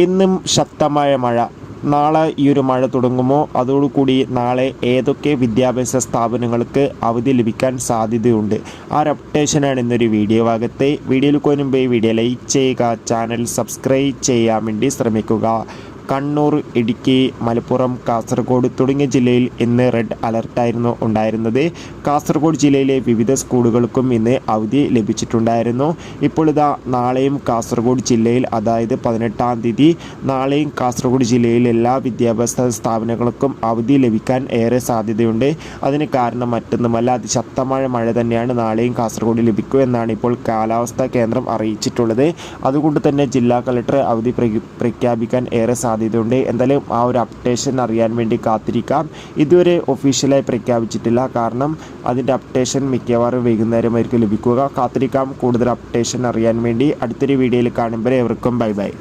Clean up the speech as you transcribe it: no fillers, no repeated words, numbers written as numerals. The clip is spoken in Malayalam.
ഇന്നും ശക്തമായ മഴ. നാളെ ഈ ഒരു മഴ തുടങ്ങുമോ? അതോടുകൂടി നാളെ ഏതൊക്കെ വിദ്യാഭ്യാസ സ്ഥാപനങ്ങൾക്ക് അവധി ലഭിക്കാൻ സാധ്യതയുണ്ട്? ആ ഒരു അപ്ഡേഷനാണ് ഇന്നൊരു വീഡിയോ ഭാഗത്തെ. വീഡിയോയിൽ മുമ്പ് വീഡിയോ ലൈക്ക് ചെയ്യുക, ചാനൽ സബ്സ്ക്രൈബ് ചെയ്യാൻ വേണ്ടി ശ്രമിക്കുക. കണ്ണൂർ, ഇടുക്കി, മലപ്പുറം, കാസർഗോഡ് തുടങ്ങിയ ജില്ലയിൽ ഇന്ന് റെഡ് അലർട്ടായിരുന്നു ഉണ്ടായിരുന്നത്. കാസർഗോഡ് ജില്ലയിലെ വിവിധ സ്കൂളുകൾക്കും ഇന്ന് അവധി ലഭിച്ചിട്ടുണ്ടായിരുന്നു. ഇപ്പോൾ ഇതാ നാളെയും കാസർഗോഡ് ജില്ലയിൽ, അതായത് 18-ാം തീയതി നാളെയും കാസർഗോഡ് ജില്ലയിൽ എല്ലാ വിദ്യാഭ്യാസ സ്ഥാപനങ്ങൾക്കും അവധി ലഭിക്കാൻ ഏറെ സാധ്യതയുണ്ട്. അതിന് കാരണം മറ്റൊന്നുമല്ല, അതിശക്തമായ മഴ തന്നെയാണ് നാളെയും കാസർഗോഡ് ലഭിക്കുക എന്നാണ് ഇപ്പോൾ കാലാവസ്ഥാ കേന്ദ്രം അറിയിച്ചിട്ടുള്ളത്. അതുകൊണ്ട് തന്നെ ജില്ലാ കളക്ടർ അവധി പ്രഖ്യാപിക്കാൻ ഏറെ സാധ്യതയുണ്ട്. എന്തായാലും ആ ഒരു അപ്ഡേഷൻ അറിയാൻ വേണ്ടി കാത്തിരിക്കാം. ഇതുവരെ ഒഫീഷ്യലായി പ്രഖ്യാപിച്ചിട്ടില്ല, കാരണം അതിൻ്റെ അപ്ഡേഷൻ മിക്കവാറും വൈകുന്നേരമായിരിക്കും ലഭിക്കുക. കാത്തിരിക്കാം കൂടുതൽ അപ്ഡേഷൻ അറിയാൻ വേണ്ടി. അടുത്തൊരു വീഡിയോയിൽ കാണുമ്പോൾ എവർക്കും ബൈ ബൈ.